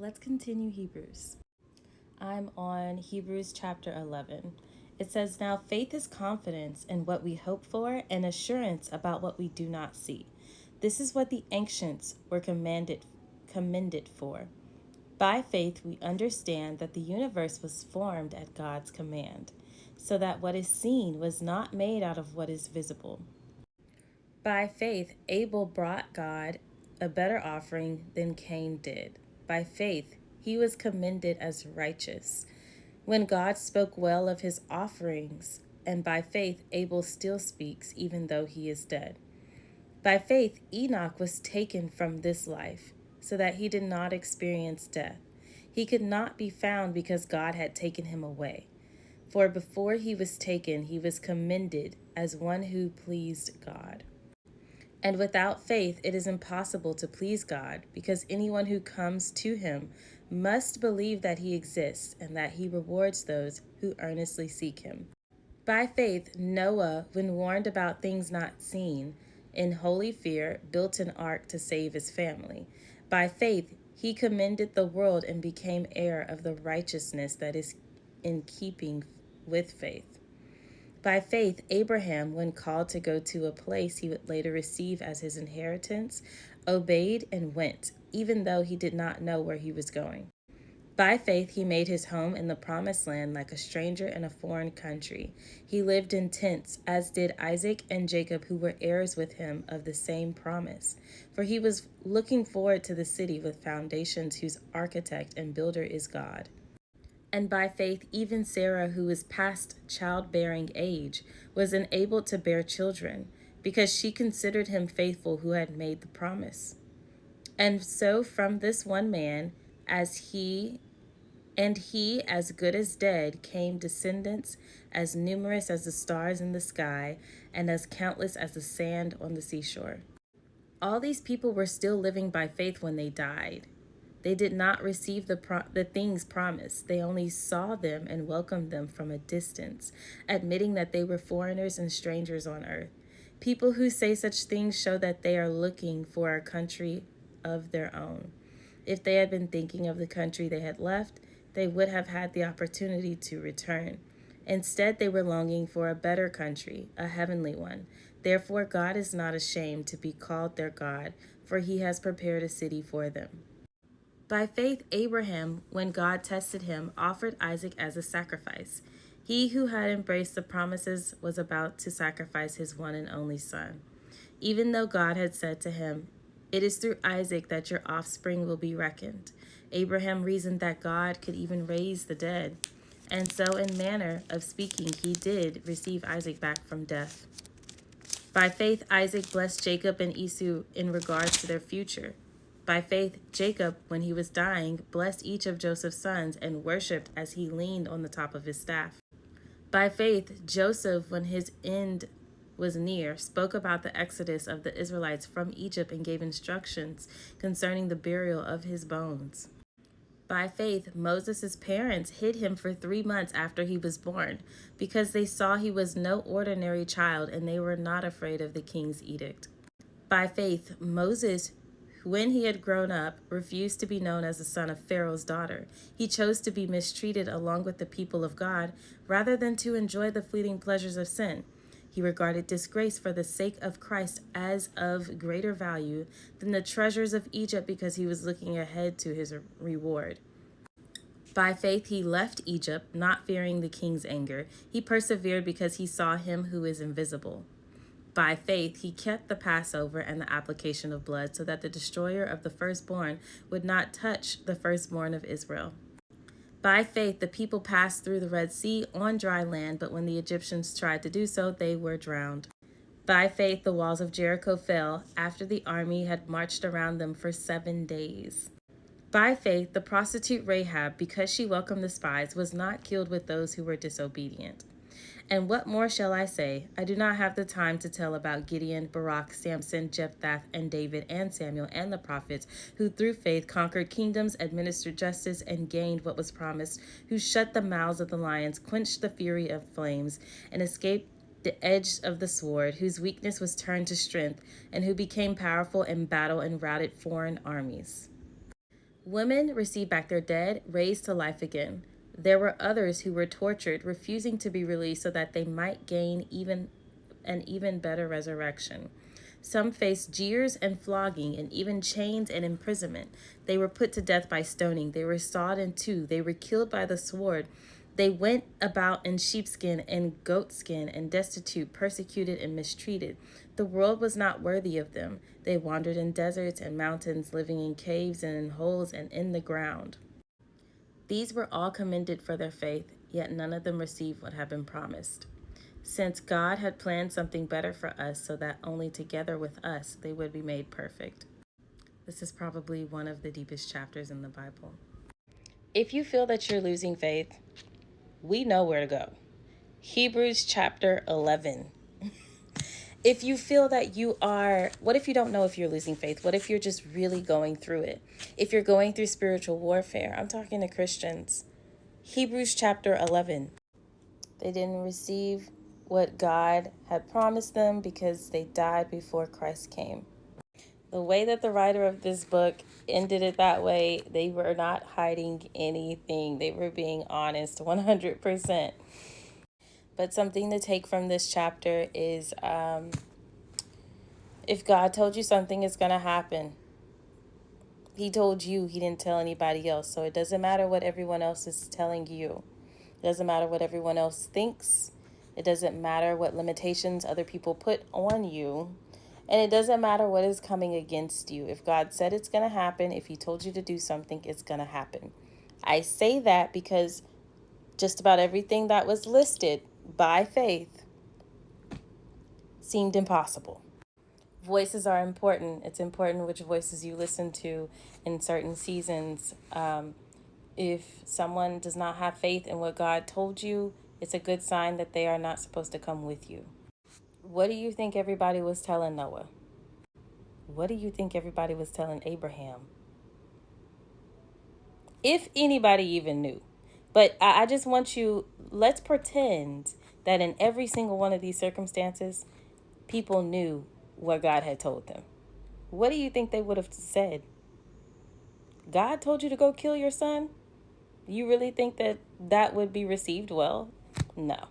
Let's continue Hebrews. I'm on Hebrews chapter 11. It says, "Now faith is confidence in what we hope for and assurance about what we do not see. This is what the ancients were commended for. By faith we understand that the universe was formed at God's command, so that what is seen was not made out of what is visible. By faith Abel brought God a better offering than Cain did. By faith he was commended as righteous, when God spoke well of his offerings, and by faith Abel still speaks, even though he is dead. By faith Enoch was taken from this life, so that he did not experience death. He could not be found because God had taken him away. For before he was taken, he was commended as one who pleased God. And without faith, it is impossible to please God, because anyone who comes to him must believe that he exists and that he rewards those who earnestly seek him. By faith, Noah, when warned about things not seen, in holy fear, built an ark to save his family. By faith, he commended the world and became heir of the righteousness that is in keeping with faith. By faith, Abraham, when called to go to a place he would later receive as his inheritance, obeyed and went, even though he did not know where he was going. By faith, he made his home in the promised land like a stranger in a foreign country. He lived in tents, as did Isaac and Jacob, who were heirs with him of the same promise. For he was looking forward to the city with foundations, whose architect and builder is God. And by faith, even Sarah, who was past childbearing age, was enabled to bear children, because she considered him faithful who had made the promise. And so from this one man, as he as good as dead, came descendants as numerous as the stars in the sky and as countless as the sand on the seashore. All these people were still living by faith when they died. They did not receive the things promised. They only saw them and welcomed them from a distance, admitting that they were foreigners and strangers on earth. People who say such things show that they are looking for a country of their own. If they had been thinking of the country they had left, they would have had the opportunity to return. Instead, they were longing for a better country, a heavenly one. Therefore, God is not ashamed to be called their God, for he has prepared a city for them. By faith, Abraham, when God tested him, offered Isaac as a sacrifice. He who had embraced the promises was about to sacrifice his one and only son. Even though God had said to him, "It is through Isaac that your offspring will be reckoned," Abraham reasoned that God could even raise the dead. And so, in manner of speaking, he did receive Isaac back from death. By faith, Isaac blessed Jacob and Esau in regards to their future. By faith, Jacob, when he was dying, blessed each of Joseph's sons and worshipped as he leaned on the top of his staff. By faith, Joseph, when his end was near, spoke about the exodus of the Israelites from Egypt and gave instructions concerning the burial of his bones. By faith, Moses' parents hid him for 3 months after he was born, because they saw he was no ordinary child and they were not afraid of the king's edict. By faith, Moses, when he had grown up, refused to be known as the son of Pharaoh's daughter. He chose to be mistreated along with the people of God rather than to enjoy the fleeting pleasures of sin. He regarded disgrace for the sake of Christ as of greater value than the treasures of Egypt, because he was looking ahead to his reward. By faith he left Egypt, not fearing the king's anger. He persevered because he saw him who is invisible. By faith he kept the Passover and the application of blood, so that the destroyer of the firstborn would not touch the firstborn of Israel. By faith the people passed through the Red Sea on dry land, but when the Egyptians tried to do so, they were drowned. By faith the walls of Jericho fell after the army had marched around them for 7 days. By faith the prostitute Rahab, because she welcomed the spies, was not killed with those who were disobedient. And what more shall I say? I do not have the time to tell about Gideon, Barak, Samson, Jephthah, and David, and Samuel, and the prophets, who through faith conquered kingdoms, administered justice, and gained what was promised, who shut the mouths of the lions, quenched the fury of flames, and escaped the edge of the sword, whose weakness was turned to strength, and who became powerful in battle and routed foreign armies. Women received back their dead, raised to life again. There were others who were tortured, refusing to be released so that they might gain an even better resurrection. Some faced jeers and flogging, and even chains and imprisonment. They were put to death by stoning. They were sawed in two. They were killed by the sword. They went about in sheepskin and goatskin and destitute, persecuted, and mistreated. The world was not worthy of them. They wandered in deserts and mountains, living in caves and in holes and in the ground. These were all commended for their faith, yet none of them received what had been promised, since God had planned something better for us so that only together with us they would be made perfect. This is probably one of the deepest chapters in the Bible. If you feel that you're losing faith, we know where to go. Hebrews chapter 11. If you feel that you are, what if you don't know if you're losing faith? What if you're just really going through it? If you're going through spiritual warfare, I'm talking to Christians. Hebrews chapter 11. They didn't receive what God had promised them because they died before Christ came. The way that the writer of this book ended it that way, they were not hiding anything. They were being honest 100%. But something to take from this chapter is if God told you something is going to happen, he told you, he didn't tell anybody else. So it doesn't matter what everyone else is telling you. It doesn't matter what everyone else thinks. It doesn't matter what limitations other people put on you. And it doesn't matter what is coming against you. If God said it's going to happen, if he told you to do something, it's going to happen. I say that because just about everything that was listed by faith seemed impossible. Voices are important. It's important which voices you listen to in certain seasons. If someone does not have faith in what God told you, it's a good sign that they are not supposed to come with you. What do you think everybody was telling Noah? What do you think everybody was telling Abraham? If anybody even knew. But I just want you, let's pretend that in every single one of these circumstances, people knew what God had told them. What do you think they would have said? God told you to go kill your son? You really think that that would be received well? No.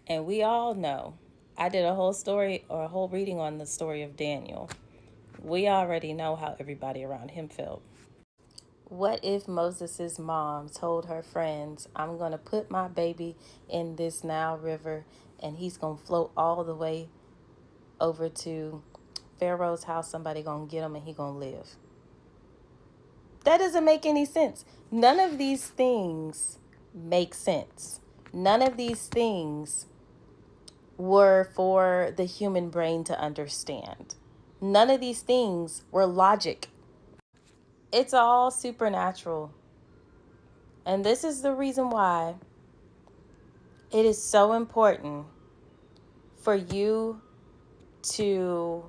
And we all know. I did a whole story or a whole reading on the story of Daniel. We already know how everybody around him felt. What if Moses' mom told her friends, I'm going to put my baby in this Nile River and he's going to float all the way over to Pharaoh's house. Somebody going to get him and he going to live. That doesn't make any sense. None of these things make sense. None of these things were for the human brain to understand. None of these things were logic. It's all supernatural. And this is the reason why it is so important for you to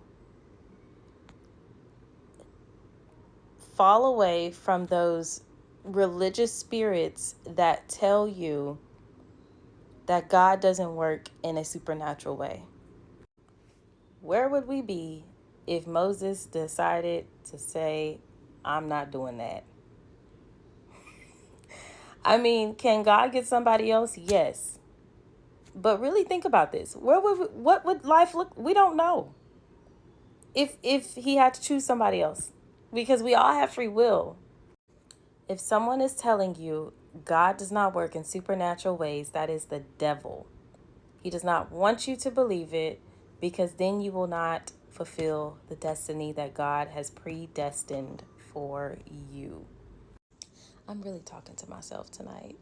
fall away from those religious spirits that tell you that God doesn't work in a supernatural way. Where would we be if Moses decided to say, I'm not doing that? I mean, can God get somebody else? Yes. But really think about this. What would life look? We don't know. If he had to choose somebody else, because we all have free will. If someone is telling you God does not work in supernatural ways, that is the devil. He does not want you to believe it, because then you will not fulfill the destiny that God has predestined for you. I'm really talking to myself tonight.